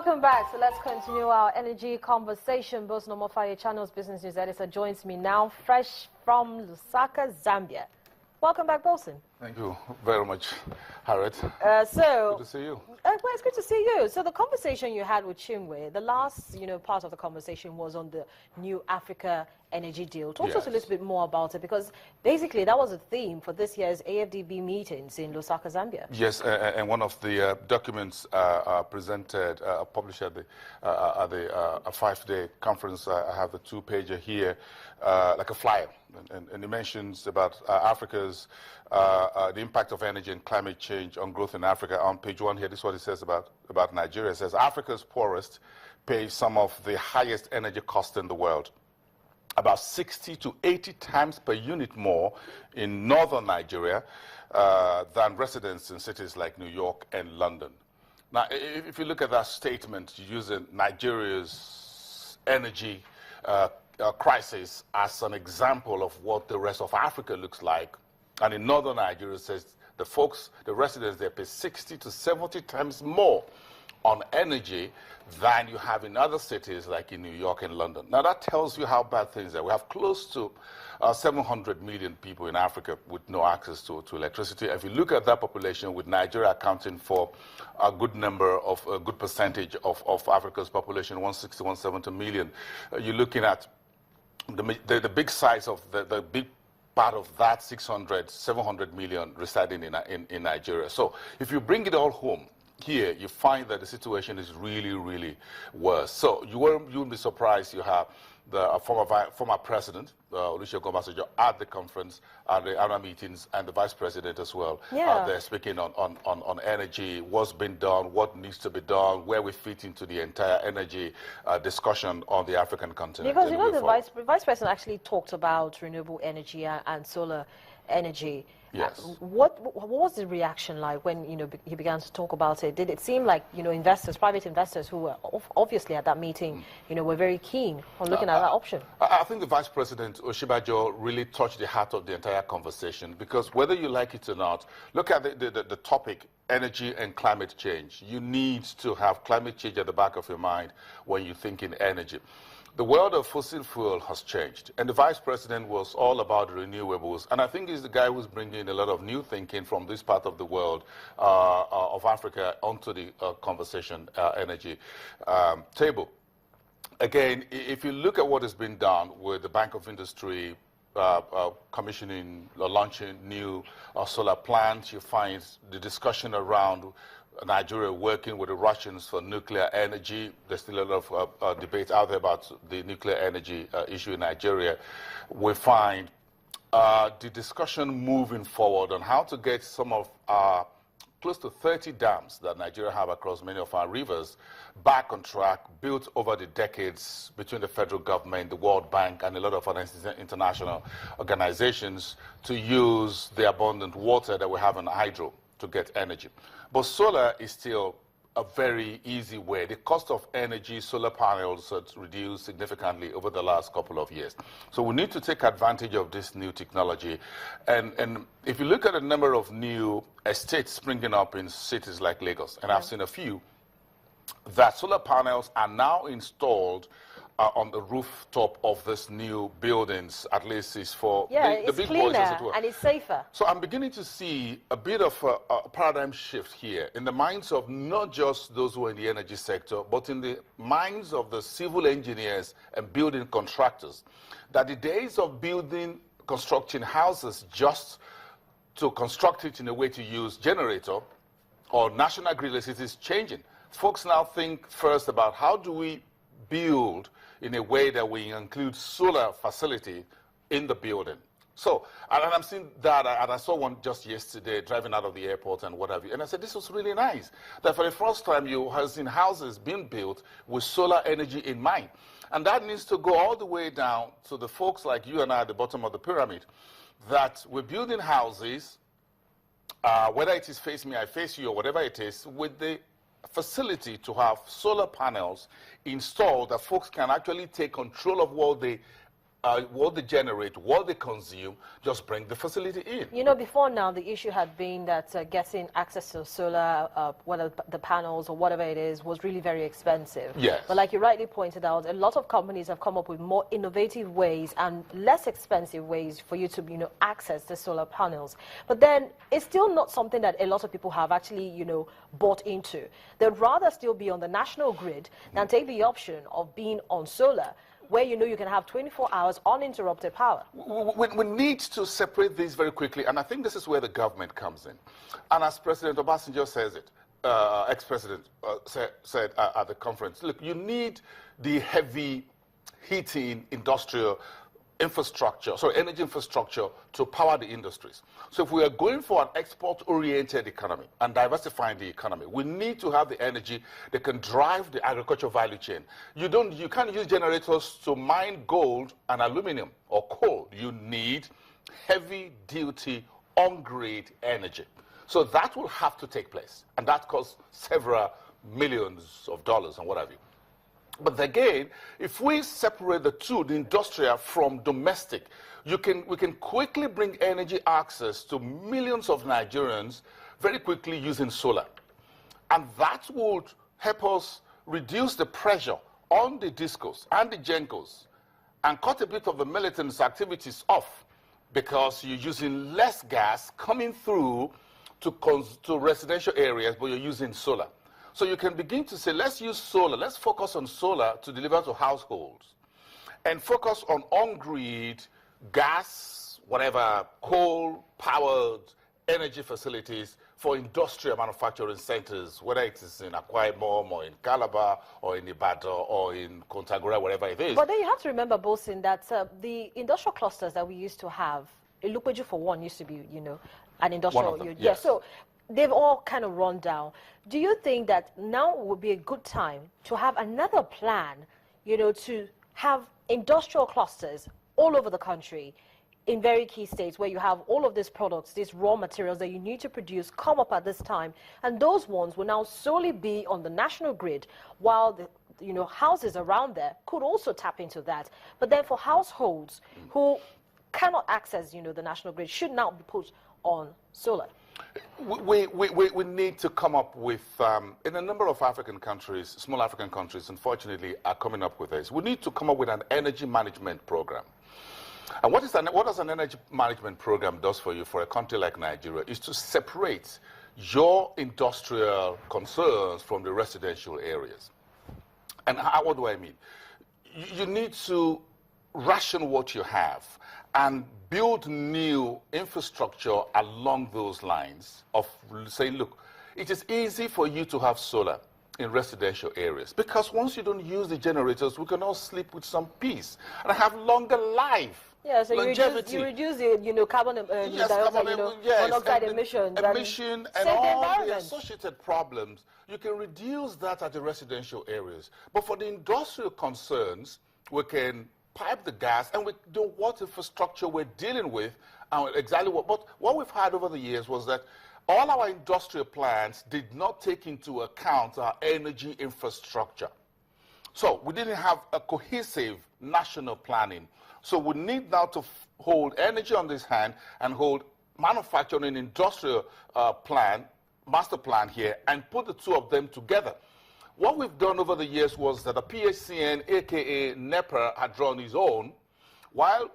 Welcome back. So let's continue our energy conversation. Boss Normal Fire Channel's business news editor joins me now, fresh from Lusaka, Zambia. Welcome back, Bolson. Thank you very much, Harriet. Good to see you. Well, it's good to see you. So the conversation you had with Chimwe, the last, part of the conversation was on the new Africa energy deal. Talk to us a little bit more about it, because basically that was a theme for this year's AFDB meetings in Lusaka, Zambia. Yes, and one of the documents presented, published at the a 5-day conference. I have the 2-pager here, like a flyer, and it mentions about Africa's the impact of energy and climate change on growth in Africa. On page 1 here, this is what it says about Nigeria. It says Africa's poorest pay some of the highest energy costs in the world, about 60 to 80 times per unit more in northern Nigeria than residents in cities like New York and London. Now, if you look at that statement, using Nigeria's energy crisis as an example of what the rest of Africa looks like, and in northern Nigeria, it says the residents there pay 60 to 70 times more on energy than you have in other cities like in New York and London. Now that tells you how bad things are. We have close to 700 million people in Africa with no access to electricity. If you look at that population, with Nigeria accounting for a good percentage of Africa's population, 160, 170 million, you're looking at the big size of the big part of that 700 million residing in Nigeria. So if you bring it all home, here you find that the situation is really, really worse. So you wouldn't be surprised you have the former president, Olusegun Obasanjo, at the conference, at the annual meetings, and the vice president as well. Yeah. They're speaking on energy, what's been done, what needs to be done, where we fit into the entire energy discussion on the African continent. Because the vice president actually talked about renewable energy and solar energy. Yes. What was the reaction like when he began to talk about it? Did it seem like investors, private investors who were obviously at that meeting, were very keen on looking at that option? I think the Vice President Oshibajo really touched the heart of the entire conversation, because whether you like it or not, look at the topic, energy and climate change. You need to have climate change at the back of your mind when you think in energy. The world of fossil fuel has changed, and the Vice President was all about renewables, and I think he's the guy who's bringing a lot of new thinking from this part of the world, of Africa, onto the conversation energy table. Again, if you look at what has been done with the Bank of Industry commissioning or launching new solar plants, you find the discussion around Nigeria working with the Russians for nuclear energy. There's still a lot of debate out there about the nuclear energy issue in Nigeria. We find the discussion moving forward on how to get some of our close to 30 dams that Nigeria have across many of our rivers back on track, built over the decades between the federal government, the World Bank, and a lot of other international organizations to use the abundant water that we have in hydro to get energy. But solar is still a very easy way. The cost of energy, solar panels, has reduced significantly over the last couple of years. So we need to take advantage of this new technology. And if you look at the number of new estates springing up in cities like Lagos, and I've seen a few, that solar panels are now installed on the rooftop of this new buildings, at least is for the big boys, as it were. And it's safer. So I'm beginning to see a bit of a paradigm shift here in the minds of not just those who are in the energy sector, but in the minds of the civil engineers and building contractors, that the days of constructing houses just to construct it in a way to use generator or national grid electricity is changing. Folks now think first about how do we build in a way that we include solar facility in the building. So, and I'm seeing that, and I saw one just yesterday driving out of the airport and what have you, and I said, this was really nice. That for the first time you have seen houses being built with solar energy in mind. And that needs to go all the way down to the folks like you and I at the bottom of the pyramid, that we're building houses, whether it is face me, I face you, or whatever it is, with the facility to have solar panels installed that folks can actually take control of what they what they generate, what they consume, just bring the facility in. You know, before now, the issue had been that getting access to solar, whether the panels or whatever it is, was really very expensive. Yes. But like you rightly pointed out, a lot of companies have come up with more innovative ways and less expensive ways for you to, you know, access the solar panels. But then it's still not something that a lot of people have actually, you know, bought into. They'd rather still be on the national grid than take the option of being on solar, where you know you can have 24 hours uninterrupted power. We need to separate these very quickly, and I think this is where the government comes in. And as President Obasanjo says it, ex-president said at the conference, look, you need the heavy heating industrial infrastructure, sorry, energy infrastructure to power the industries. So if we are going for an export-oriented economy and diversifying the economy, we need to have the energy that can drive the agricultural value chain. You can't use generators to mine gold and aluminum or coal. You need heavy-duty, on-grid energy. So that will have to take place, and that costs several millions of dollars and what have you. But again, if we separate the two, the industrial from domestic, we can quickly bring energy access to millions of Nigerians very quickly using solar. And that would help us reduce the pressure on the discos and the gencos and cut a bit of the militants' activities off, because you're using less gas coming through to residential areas, but you're using solar. So you can begin to say, let's use solar, let's focus on solar to deliver to households, and focus on grid, gas, whatever, coal-powered energy facilities for industrial manufacturing centers, whether it is in Akwa Ibom or in Calabar or in Ibadan or in Kontagora, wherever it is. But then you have to remember, Bosin, that the industrial clusters that we used to have, Ilupeju for one used to be, you know, an industrial. One of them, yeah, yes. so they've all kind of run down. Do you think that now would be a good time to have another plan, you know, to have industrial clusters all over the country in very key states where you have all of these products, these raw materials that you need to produce come up at this time, and those ones will now solely be on the national grid, while the, you know, houses around there could also tap into that. But then for households who cannot access, you know, the national grid, should now be put on solar. We need to come up with, in a number of African countries, small African countries, unfortunately, are coming up with this. We need to come up with an energy management program. And what does an energy management program does for you, for a country like Nigeria, is to separate your industrial concerns from the residential areas. And what do I mean? You need to ration what you have and build new infrastructure along those lines of saying, look, it is easy for you to have solar in residential areas, because once you don't use the generators, we can all sleep with some peace and have longer life. Yeah, so longevity. you reduce the, you know, carbon monoxide emissions. Emission and all the associated problems. You can reduce that at the residential areas. But for the industrial concerns, we can pipe the gas, and we know what infrastructure we're dealing with, and exactly what. But what we've had over the years was that all our industrial plants did not take into account our energy infrastructure. So we didn't have a cohesive national planning. So we need now to hold energy on this hand and hold manufacturing industrial master plan here, and put the two of them together. What we've done over the years was that the PHCN, aka NEPA, had drawn his own, while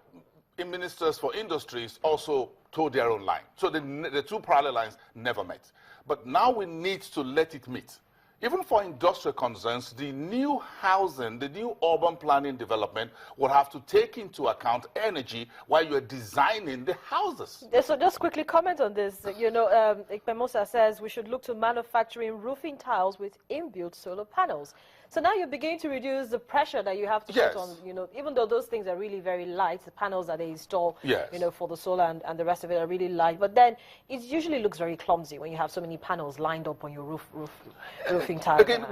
the ministers for industries also told their own line. So the two parallel lines never met. But now we need to let it meet. Even for industrial concerns, the new housing, the new urban planning development will have to take into account energy while you're designing the houses. So just quickly comment on this. You know, Ikpemosa says we should look to manufacturing roofing tiles with inbuilt solar panels. So now you're beginning to reduce the pressure that you have to put on, you know, even though those things are really very light, the panels that they install, you know, for the solar and the rest of it are really light. But then it usually looks very clumsy when you have so many panels lined up on your roofing. sleeping tired. Again,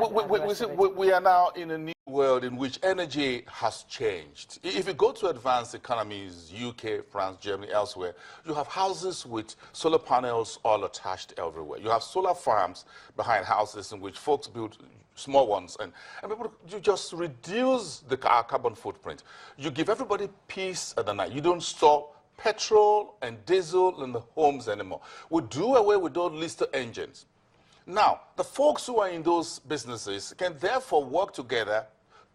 we are now in a new world in which energy has changed. If you go to advanced economies, UK, France, Germany, elsewhere, you have houses with solar panels all attached everywhere. You have solar farms behind houses in which folks build small ones, and people, you just reduce our carbon footprint. You give everybody peace at the night. You don't store petrol and diesel in the homes anymore. We do away with those Lister engines. Now, the folks who are in those businesses can therefore work together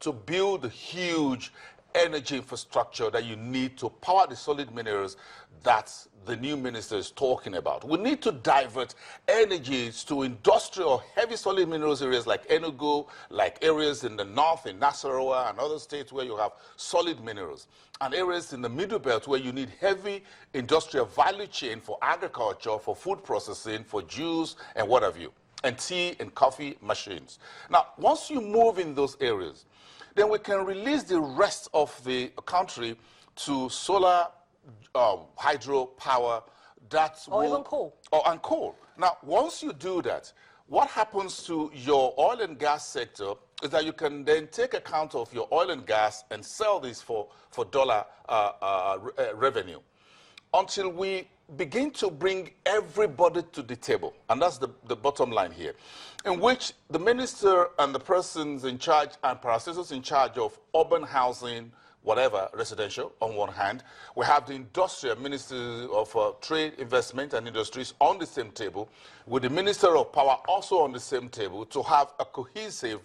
to build the huge energy infrastructure that you need to power the solid minerals that the new minister is talking about. We need to divert energies to industrial heavy solid minerals areas like Enugu, like areas in the north, in Nasarawa and other states where you have solid minerals, and areas in the middle belt where you need heavy industrial value chain for agriculture, for food processing, for juice and what have you, and tea and coffee machines. Now, once you move in those areas, then we can release the rest of the country to solar, hydro power, even coal. And coal. Now, once you do that, what happens to your oil and gas sector is that you can then take account of your oil and gas and sell this for dollar revenue until we begin to bring everybody to the table. And that's the bottom line here, in which the minister and the persons in charge and parasitors in charge of urban housing, whatever, residential, on one hand. We have the industrial minister of trade, investment and industries on the same table, with the minister of power also on the same table, to have a cohesive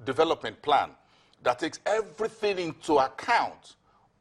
development plan that takes everything into account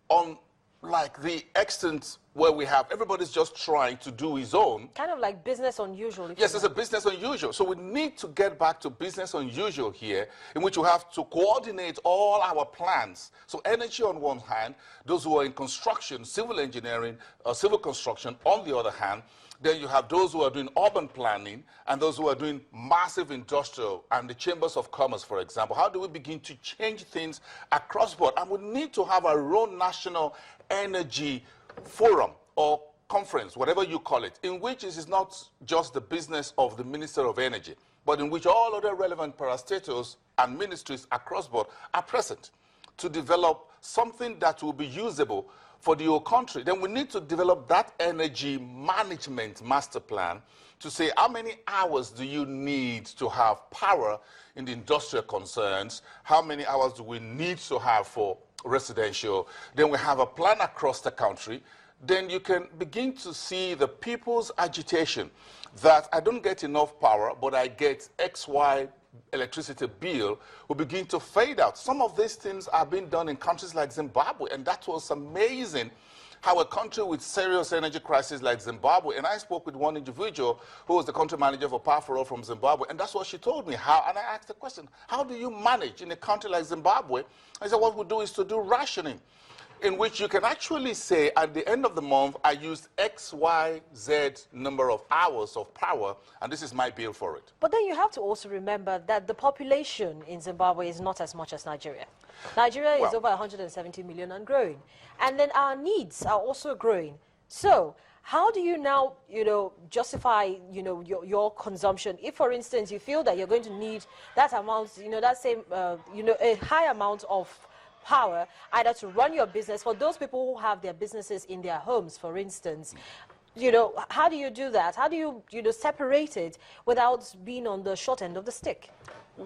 on like the extent where we have everybody's just trying to do his own. Kind of like business unusual. Yes, it's a business unusual. So we need to get back to business unusual here, in which we have to coordinate all our plans. So energy on one hand, those who are in construction, civil engineering, civil construction on the other hand. Then you have those who are doing urban planning and those who are doing massive industrial and the chambers of commerce, for example. How do we begin to change things across board? And we need to have our own national energy forum or conference, whatever you call it, in which it is not just the business of the Minister of Energy, but in which all other relevant parastatals and ministries across board are present to develop something that will be usable for the whole country. Then we need to develop that energy management master plan to say how many hours do you need to have power in the industrial concerns, how many hours do we need to have for residential. Then we have a plan across the country. Then you can begin to see the people's agitation that I don't get enough power, but I get XY electricity bill will begin to fade out. Some of these things are being done in countries like Zimbabwe, and that was amazing how a country with serious energy crisis like Zimbabwe, and I spoke with one individual who was the country manager for Power for All from Zimbabwe, and that's what she told me. How? And I asked the question, how do you manage in a country like Zimbabwe? I said, what we do is to do rationing, in which you can actually say, at the end of the month, I used X, Y, Z number of hours of power, and this is my bill for it. But then you have to also remember that the population in Zimbabwe is not as much as Nigeria. Nigeria is over 170 million and growing. And then our needs are also growing. So how do you now, justify, your consumption? If, for instance, you feel that you're going to need that amount, that same, a high amount of power either to run your business for those people who have their businesses in their homes, for instance. How do you do that? How do you, separate it without being on the short end of the stick?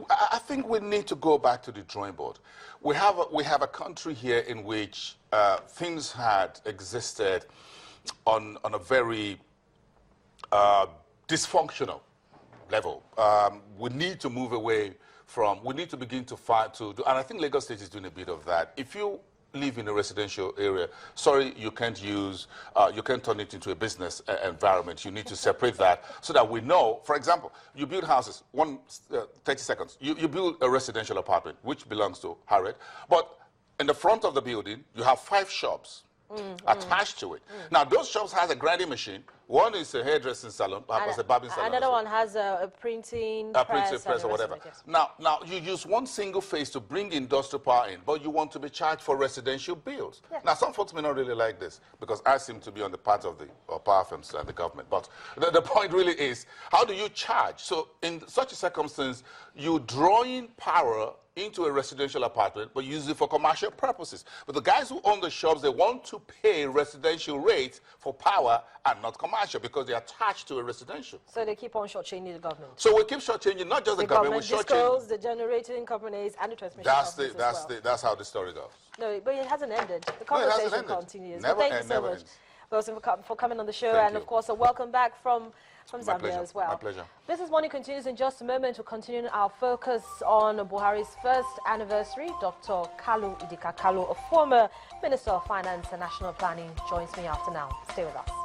I think we need to go back to the drawing board. We have a country here in which things had existed on a very dysfunctional level. We need to move away from, we need to begin to fight to do, and I think Lagos State is doing a bit of that. If you live in a residential area, sorry, you can't turn it into a business environment. You need to separate that so that we know. For example, you build houses, 30 seconds. You build a residential apartment, which belongs to Harriet, but in the front of the building, you have 5 shops attached to it. Now, those shops has a grinding machine, One is a hairdressing salon, perhaps a barbing salon. Another one has a printing press or whatever. Now, you use one single phase to bring industrial power in, but you want to be charged for residential bills. Yeah. Now, some folks may not really like this because I seem to be on the part of the power firms and the government. But the point really is, how do you charge? So, in such a circumstance, you draw in power into a residential apartment, but use it for commercial purposes. But the guys who own the shops, they want to pay residential rates for power and not commercial because they're attached to a residential. So they keep on shortchanging the government. So we keep shortchanging not just the government, we shortchanging the generating companies and the transmission companies that's how the story goes. No, but it hasn't ended. The conversation continues. Never, thank you so much, Wilson, for coming on the show, and of course, a welcome back from Zambia as well. My pleasure. Business Morning continues in just a moment. We're continuing our focus on Buhari's first anniversary. Dr. Kalu Idika Kalu, a former Minister of Finance and National Planning, joins me after now. Stay with us.